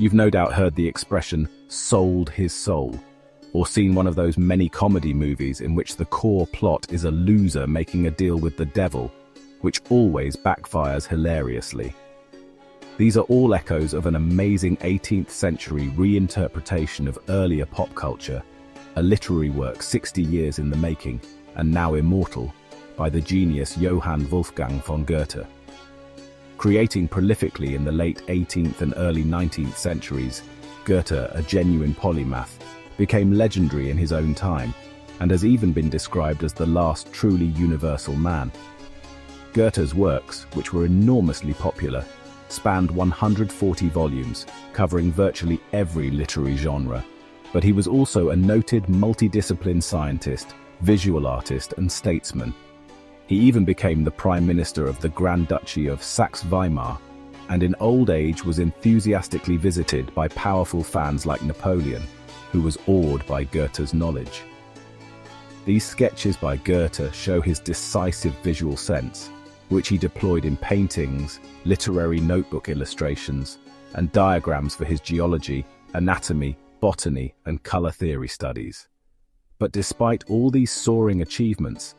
You've no doubt heard the expression, sold his soul, or seen one of those many comedy movies in which the core plot is a loser making a deal with the devil, which always backfires hilariously. These are all echoes of an amazing 18th century reinterpretation of earlier pop culture, a literary work 60 years in the making, and now immortal, by the genius Johann Wolfgang von Goethe. Creating prolifically in the late 18th and early 19th centuries, Goethe, a genuine polymath, became legendary in his own time, and has even been described as the last truly universal man. Goethe's works, which were enormously popular, spanned 140 volumes, covering virtually every literary genre, but he was also a noted multidiscipline scientist, visual artist, and statesman. He even became the Prime Minister of the Grand Duchy of Saxe-Weimar, and in old age was enthusiastically visited by powerful fans like Napoleon, who was awed by Goethe's knowledge. These sketches by Goethe show his decisive visual sense, which he deployed in paintings, literary notebook illustrations, and diagrams for his geology, anatomy, botany, and color theory studies. But despite all these soaring achievements,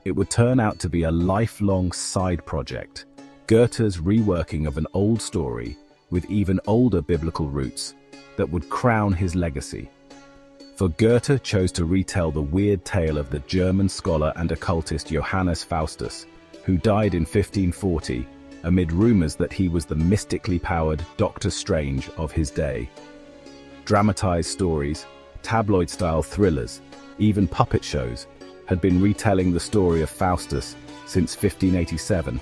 it would turn out to be a lifelong side project, Goethe's reworking of an old story with even older biblical roots that would crown his legacy. For Goethe chose to retell the weird tale of the German scholar and occultist Johannes Faustus, who died in 1540, amid rumors that he was the mystically powered Doctor Strange of his day. Dramatized stories, tabloid-style thrillers, even puppet shows had been retelling the story of Faustus since 1587,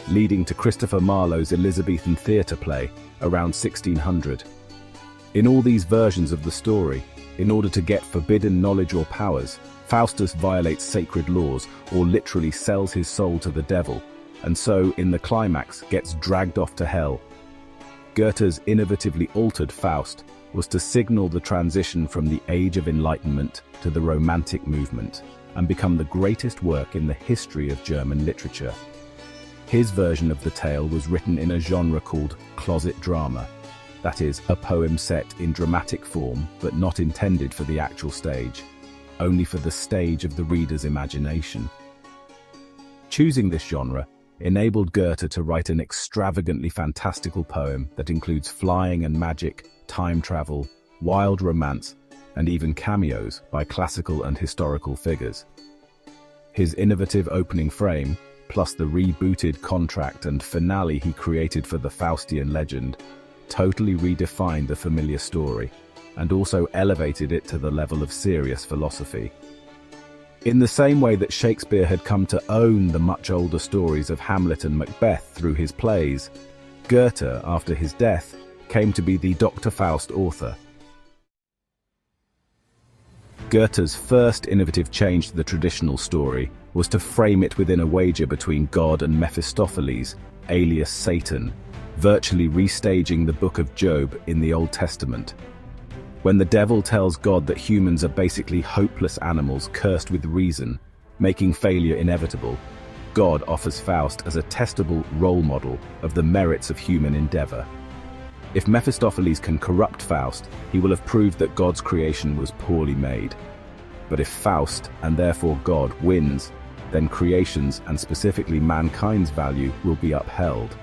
leading to Christopher Marlowe's Elizabethan theatre play around 1600. In all these versions of the story, in order to get forbidden knowledge or powers, Faustus violates sacred laws or literally sells his soul to the devil, and so, in the climax, gets dragged off to hell. Goethe's innovatively altered Faust was to signal the transition from the Age of Enlightenment to the Romantic movement, and become the greatest work in the history of German literature. His version of the tale was written in a genre called closet drama, that is, a poem set in dramatic form but not intended for the actual stage, only for the stage of the reader's imagination. Choosing this genre enabled Goethe to write an extravagantly fantastical poem that includes flying and magic, time travel, wild romance, and even cameos by classical and historical figures. His innovative opening frame, plus the rebooted contract and finale he created for the Faustian legend, totally redefined the familiar story, and also elevated it to the level of serious philosophy. In the same way that Shakespeare had come to own the much older stories of Hamlet and Macbeth through his plays, Goethe, after his death, came to be the Dr. Faust author. Goethe's first innovative change to the traditional story was to frame it within a wager between God and Mephistopheles, alias Satan, virtually restaging the Book of Job in the Old Testament. When the devil tells God that humans are basically hopeless animals cursed with reason, making failure inevitable, God offers Faust as a testable role model of the merits of human endeavor. If Mephistopheles can corrupt Faust, he will have proved that God's creation was poorly made. But if Faust, and therefore God, wins, then creation's, and specifically mankind's value, will be upheld.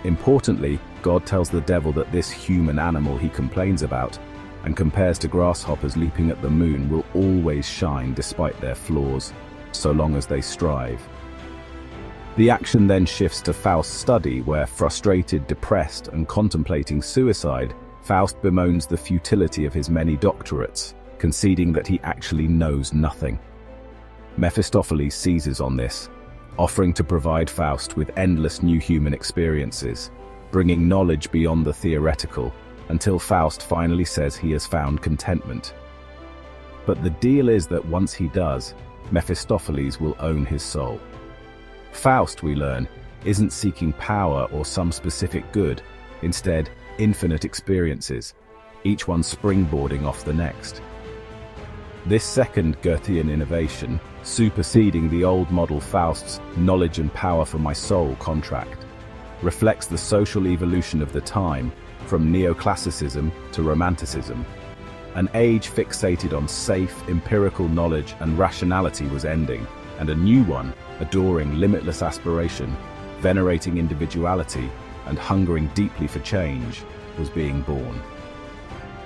Importantly, God tells the devil that this human animal he complains about, and compares to grasshoppers leaping at the moon, will always shine despite their flaws, so long as they strive. The action then shifts to Faust's study, where, frustrated, depressed, and contemplating suicide, Faust bemoans the futility of his many doctorates, conceding that he actually knows nothing. Mephistopheles seizes on this, offering to provide Faust with endless new human experiences, bringing knowledge beyond the theoretical, until Faust finally says he has found contentment. But the deal is that once he does, Mephistopheles will own his soul. Faust, we learn, isn't seeking power or some specific good, instead, infinite experiences, each one springboarding off the next. This second Goethean innovation, superseding the old model Faust's knowledge and power for my soul contract, reflects the social evolution of the time from neoclassicism to romanticism. An age fixated on safe, empirical knowledge and rationality was ending, and a new one, adoring limitless aspiration, venerating individuality, and hungering deeply for change, was being born.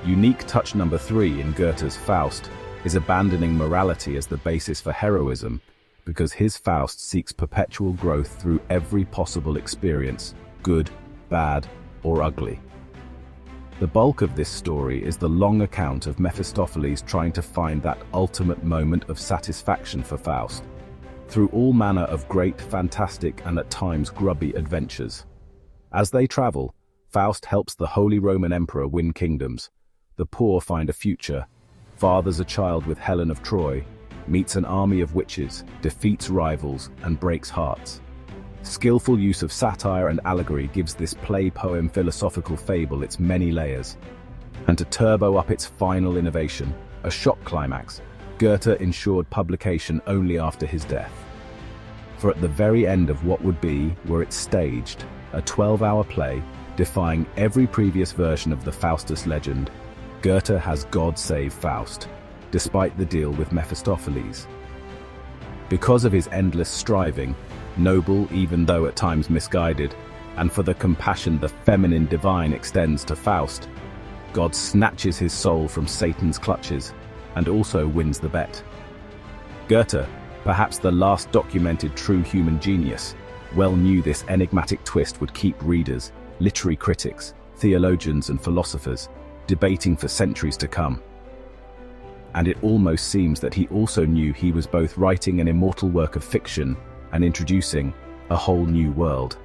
Unique touch number 3 in Goethe's Faust is abandoning morality as the basis for heroism, because his Faust seeks perpetual growth through every possible experience, good, bad, or ugly. The bulk of this story is the long account of Mephistopheles trying to find that ultimate moment of satisfaction for Faust, through all manner of great, fantastic, and at times grubby adventures. As they travel, Faust helps the Holy Roman Emperor win kingdoms, the poor find a future, fathers a child with Helen of Troy, meets an army of witches, defeats rivals, and breaks hearts. Skillful use of satire and allegory gives this play-poem philosophical fable its many layers. And to turbo up its final innovation, a shock climax, Goethe ensured publication only after his death. For at the very end of what would be, were it staged, a 12-hour play, defying every previous version of the Faustus legend, Goethe has God save Faust, despite the deal with Mephistopheles. Because of his endless striving, noble even though at times misguided, and for the compassion the feminine divine extends to Faust, God snatches his soul from Satan's clutches, and also wins the bet. Goethe, perhaps the last documented true human genius, well knew this enigmatic twist would keep readers, literary critics, theologians and philosophers debating for centuries to come. And it almost seems that he also knew he was both writing an immortal work of fiction and introducing a whole new world.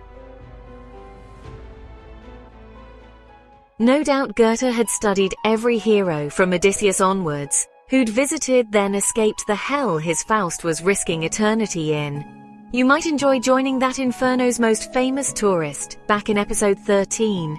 No doubt Goethe had studied every hero from Odysseus onwards, who'd visited then escaped the hell his Faust was risking eternity in. You might enjoy joining that Inferno's most famous tourist, back in episode 13,